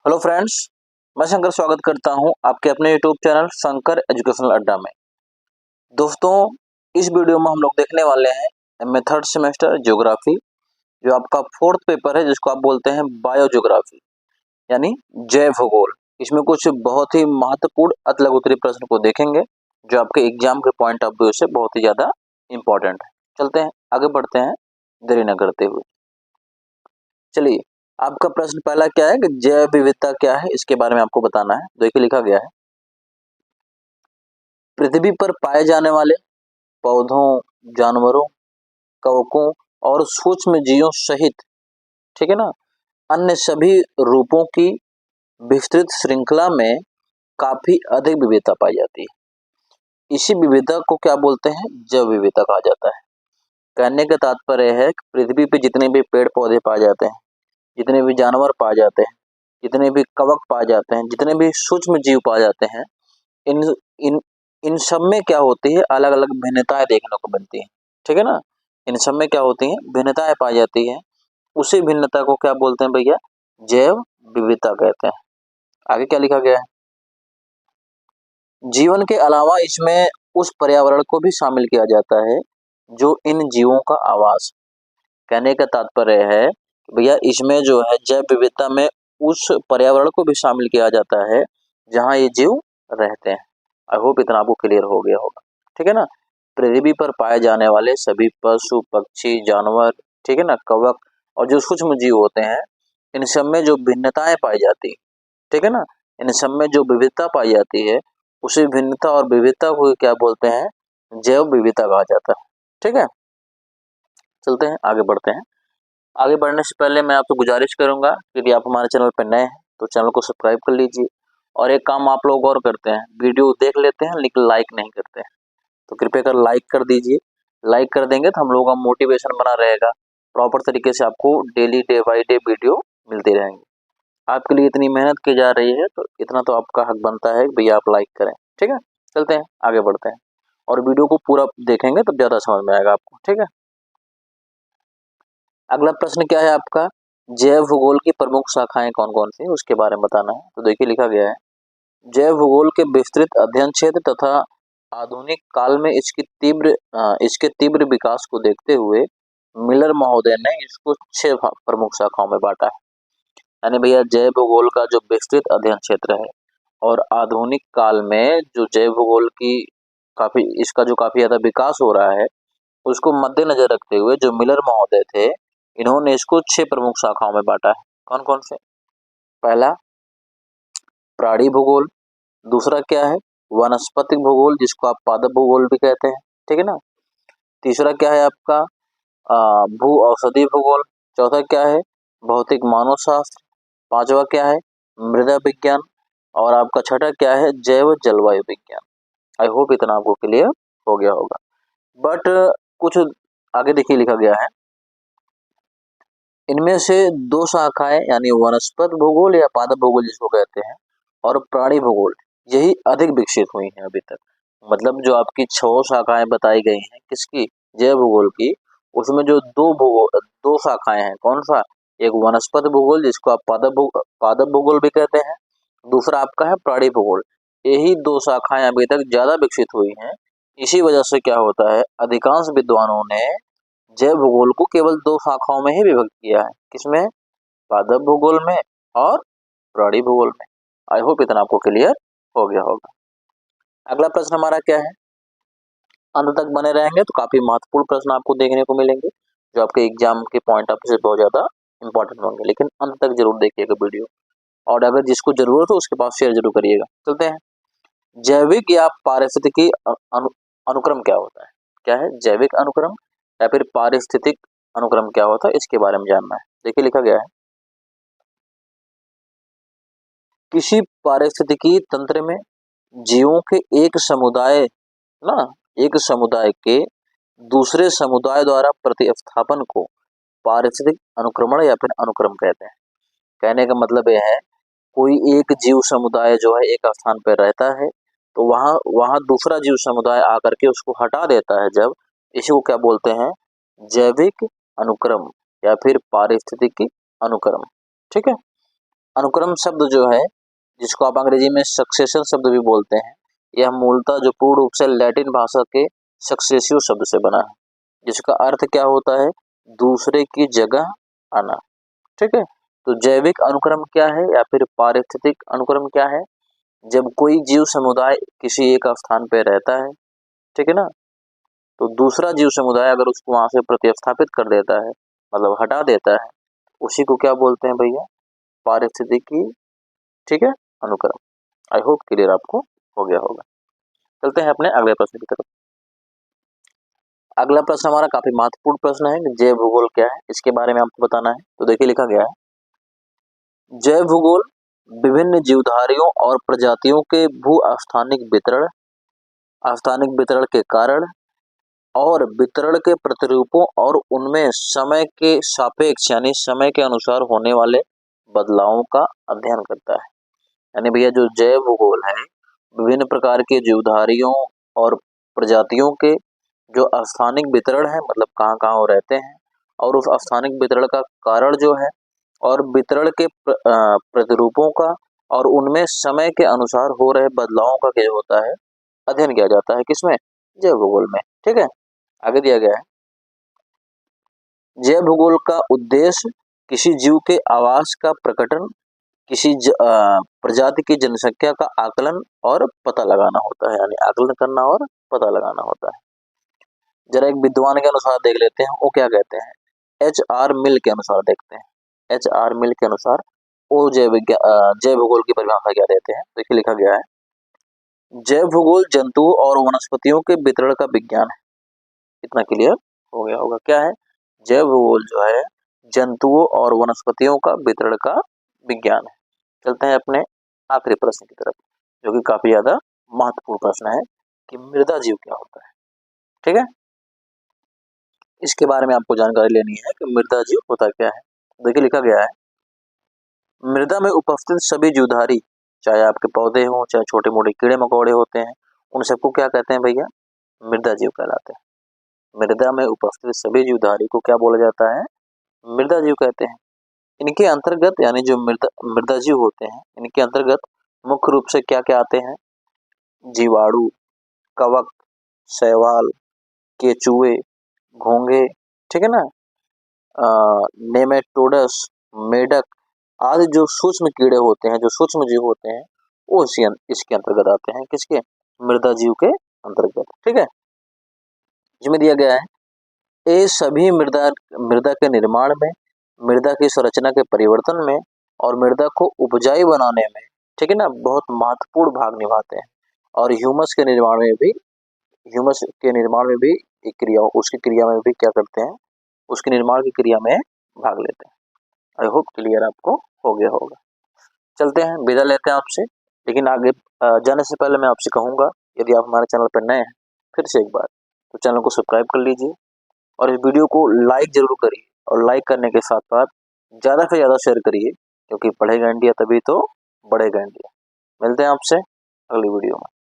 Hello friends, मैं शंकर स्वागत करता हूं आपके अपने यूट्यूब चैनल शंकर एजुकेशनल अड्डा में। दोस्तों, इस वीडियो में हम लोग देखने वाले हैं एमए थर्ड सेमेस्टर ज्योग्राफी, जो आपका फोर्थ पेपर है, जिसको आप बोलते हैं बायो ज्योग्राफी यानी जैव भूगोल। इसमें कुछ बहुत ही महत्वपूर्ण अति लघु प्रश्न को देखेंगे जो आपके एग्जाम के पॉइंट ऑफ व्यू से बहुत ही ज्यादा इंपॉर्टेंट है। चलते हैं, आगे बढ़ते हैं देरी न करते हुए। चलिए, आपका प्रश्न पहला क्या है कि जैव विविधता क्या है, इसके बारे में आपको बताना है। देखिए लिखा गया है, पृथ्वी पर पाए जाने वाले पौधों, जानवरों, कवकों और सूक्ष्म जीवों सहित, ठीक है ना, अन्य सभी रूपों की विस्तृत श्रृंखला में काफी अधिक विविधता पाई जाती है। इसी विविधता को क्या बोलते हैं? जैव विविधता कहा जाता है। कहने का तात्पर्य है कि पृथ्वी पे जितने भी पेड़ पौधे पाए जाते हैं, जितने भी जानवर पाए जाते हैं, जितने भी कवक पाए जाते हैं, जितने भी सूक्ष्म जीव पाए जाते हैं, इन इन इन सब में क्या होती है? अलग अलग भिन्नताएं देखने को मिलती हैं, ठीक है ना। इन सब में क्या होती हैं? भिन्नताएं पाई जाती हैं। उसी भिन्नता को क्या बोलते हैं भैया? जैव विविधता कहते हैं। आगे क्या लिखा गया है? जीवन के अलावा इसमें उस पर्यावरण को भी शामिल किया जाता है जो इन जीवों का आवास। कहने का तात्पर्य है भैया, इसमें जो है जैव विविधता में उस पर्यावरण को भी शामिल किया जाता है जहाँ ये जीव रहते हैं। आई होप इतना आपको क्लियर हो गया होगा, ठीक है ना। पृथ्वी पर पाए जाने वाले सभी पशु, पक्षी, जानवर, ठीक है ना, कवक और जो सूक्ष्म जीव होते हैं, इन सब में जो भिन्नताएं पाई जाती है, ठीक है ना, इन सब में जो विविधता पाई जाती है, उसी भिन्नता और विविधता को क्या बोलते हैं? जैव विविधता कहा जाता है। ठीक है, चलते हैं, आगे बढ़ते हैं। आगे बढ़ने से पहले मैं आपसे गुजारिश करूंगा, यदि आप हमारे चैनल पर नए हैं तो चैनल को सब्सक्राइब कर लीजिए। और एक काम आप लोग और करते हैं, वीडियो देख लेते हैं लेकिन लाइक नहीं करते हैं, तो कृपया कर लाइक कर दीजिए। लाइक कर देंगे तो हम लोगों का मोटिवेशन बना रहेगा, प्रॉपर तरीके से आपको daily day by day video मिलती रहेंगी। आपके लिए इतनी मेहनत की जा रही है तो इतना तो आपका हक बनता है कि भैया आप लाइक करें। ठीक है, चलते हैं, आगे बढ़ते हैं और वीडियो को पूरा देखेंगे तब ज़्यादा समझ में आएगा आपको। ठीक है, अगला प्रश्न क्या है आपका? जैव भूगोल की प्रमुख शाखाएं कौन कौन सी, उसके बारे में बताना है। तो देखिए लिखा गया है, जैव भूगोल के विस्तृत अध्ययन क्षेत्र तथा आधुनिक काल में इसके तीव्र विकास को देखते हुए मिलर महोदय ने इसको 6 प्रमुख शाखाओं में बांटा है। यानी भैया, जैव भूगोल का जो विस्तृत अध्ययन क्षेत्र है और आधुनिक काल में जो जैव भूगोल की इसका जो काफी ज्यादा विकास हो रहा है, उसको मद्देनजर रखते हुए जो मिलर महोदय थे, इन्होंने इसको 6 प्रमुख शाखाओं में बांटा है। कौन कौन से? पहला, प्राणी भूगोल। दूसरा क्या है? वनस्पतिक भूगोल, जिसको आप पादप भूगोल भी कहते हैं, ठीक है ना। तीसरा क्या है आपका? भू औषधि भूगोल। चौथा क्या है? भौतिक मानव शास्त्र। पांचवा क्या है? मृदा विज्ञान। और आपका छठा क्या है? जैव जलवायु विज्ञान। आई होप इतना आपको क्लियर हो गया होगा। बट कुछ आगे देखिए लिखा गया है, इनमें से 2 शाखाएं यानी वनस्पत भूगोल या पादप भूगोल जिसको कहते हैं, और प्राणी भूगोल, यही अधिक विकसित हुई हैं अभी तक। मतलब जो आपकी 6 शाखाएं बताई गई हैं किसकी? जैव भूगोल की, उसमें जो 2 शाखाएं हैं, कौन सा? एक वनस्पत भूगोल जिसको आप पादप भूगोल भी कहते हैं, दूसरा आपका है प्राणी भूगोल। यही 2 शाखाएं अभी तक ज्यादा विकसित हुई हैं। इसी वजह से क्या होता है, अधिकांश विद्वानों ने जैव भूगोल को केवल 2 शाखाओं में ही विभक्त किया है। किसमें? पादप भूगोल में और प्राणी भूगोल में। आई होप इतना आपको क्लियर हो गया होगा। अगला प्रश्न हमारा क्या है? अंत तक बने रहेंगे तो काफी महत्वपूर्ण प्रश्न आपको देखने को मिलेंगे जो आपके एग्जाम के पॉइंट ऑफ व्यू से बहुत ज्यादा इंपॉर्टेंट होंगे, लेकिन अंत तक जरूर देखिएगा वीडियो। और अगर जिसको जरूरत हो उसके पास शेयर जरूर करिएगा। चलते हैं, जैविक या पारिस्थितिकी अनुक्रम क्या होता है? क्या है? जैविक अनुक्रम या फिर पारिस्थितिक अनुक्रम क्या होता है, इसके बारे में जानना है। देखिए लिखा गया है, किसी पारिस्थितिकी तंत्र में जीवों के एक समुदाय के दूसरे समुदाय द्वारा प्रतिस्थापन को पारिस्थितिक अनुक्रमण या फिर अनुक्रम कहते हैं। कहने का मतलब यह है, कोई एक जीव समुदाय जो है एक स्थान पर रहता है, तो वहां वहां दूसरा जीव समुदाय आकर के उसको हटा देता है जब, इसी को क्या बोलते हैं? जैविक अनुक्रम या फिर पारिस्थितिकी अनुक्रम। ठीक है, अनुक्रम शब्द जो है, जिसको आप अंग्रेजी में सक्सेशन शब्द भी बोलते हैं, यह मूलतः जो पूर्ण रूप से लैटिन भाषा के सक्सेसिव शब्द से बना है, जिसका अर्थ क्या होता है, दूसरे की जगह आना। ठीक है, तो जैविक अनुक्रम क्या है या फिर पारिस्थितिक अनुक्रम क्या है, जब कोई जीव समुदाय किसी एक स्थान पे रहता है, ठीक है ना, तो दूसरा जीव समुदाय अगर उसको वहां से प्रतिस्थापित कर देता है, मतलब हटा देता है, उसी को क्या बोलते हैं भैया, पारिस्थितिकी, ठीक है, अनुक्रम। आई होप क्लियर आपको हो गया होगा। चलते हैं अपने अगले प्रश्न की तरफ। अगला प्रश्न हमारा काफी महत्वपूर्ण प्रश्न है, जैव भूगोल क्या है, इसके बारे में आपको बताना है। तो देखिए लिखा गया है, जैव भूगोल विभिन्न जीवधारियों और प्रजातियों के भू स्थानिक वितरण के कारण और वितरण के प्रतिरूपों और उनमें समय के सापेक्ष यानी समय के अनुसार होने वाले बदलावों का अध्ययन करता है। यानी भैया जो जैव भूगोल है, विभिन्न प्रकार के जीवधारियों और प्रजातियों के जो स्थानिक वितरण है, मतलब कहाँ कहाँ वो रहते हैं, और उस स्थानिक वितरण का कारण जो है, और वितरण के प्रतिरूपों का और उनमें समय के अनुसार हो रहे बदलावों का क्या होता है, अध्ययन किया जाता है। किसमें, जैव भूगोल में। ठीक है, आगे दिया गया है, जैव भूगोल का उद्देश्य किसी जीव के आवास का प्रकटन, किसी प्रजाति की जनसंख्या का आकलन और पता लगाना होता है, यानी आकलन करना और पता लगाना होता है। जरा एक विद्वान के अनुसार देख लेते हैं, वो क्या कहते हैं, HR मिल के अनुसार देखते हैं। HR मिल के अनुसार वो जैव भूगोल की परिभाषा क्या देते हैं। देखिए लिखा गया है, जैव भूगोल जंतुओं और वनस्पतियों के वितरण का विज्ञान है। इतना क्लियर हो गया होगा। क्या है, जैव भूगोल जो है जंतुओं और वनस्पतियों का वितरण का विज्ञान है। चलते हैं अपने आखिरी प्रश्न की तरफ, जो कि काफी ज्यादा महत्वपूर्ण प्रश्न है कि मृदा जीव क्या होता है। ठीक है, इसके बारे में आपको जानकारी लेनी है कि मृदा जीव होता क्या है। देखिए लिखा गया है, मृदा में उपस्थित सभी जीवधारी, चाहे आपके पौधे हों, चाहे छोटे मोटे कीड़े मकोड़े होते हैं, उन सबको क्या कहते हैं भैया, मृदा जीव कहलाते हैं। मृदा में उपस्थित सभी जीवधारी को क्या बोला जाता है, मृदा जीव कहते हैं। इनके अंतर्गत यानी जो मृदा जीव होते हैं, इनके अंतर्गत मुख्य रूप से क्या क्या आते हैं, जीवाणु, कवक, शैवाल, केचुए, घोंघे, ठीक है ना, नेमेटोडस, मेढक आदि जो सूक्ष्म कीड़े होते हैं, जो सूक्ष्म जीव होते हैं, वो इसके अंतर्गत आते हैं। किसके, मृदा जीव के अंतर्गत। ठीक है, जिसमें दिया गया है, ये सभी मृदा के निर्माण में, मृदा की संरचना के परिवर्तन में और मृदा को उपजाऊ बनाने में, ठीक है ना, बहुत महत्वपूर्ण भाग निभाते हैं। और ह्यूमस के निर्माण में भी एक क्रिया, उसकी क्रिया में भी क्या करते हैं, उसके निर्माण की क्रिया में भाग लेते हैं। आई होप क्लियर आपको हो गया होगा। चलते हैं, विदा लेते हैं आपसे, लेकिन आगे जाने से पहले मैं आपसे कहूँगा, यदि आप हमारे चैनल पर नए हैं, फिर से एक बार तो चैनल को सब्सक्राइब कर लीजिए और इस वीडियो को लाइक जरूर करिए, और लाइक करने के साथ साथ ज़्यादा से ज़्यादा शेयर करिए, क्योंकि पढ़ेगा इंडिया तभी तो बढ़ेगा इंडिया। मिलते हैं आपसे अगली वीडियो में।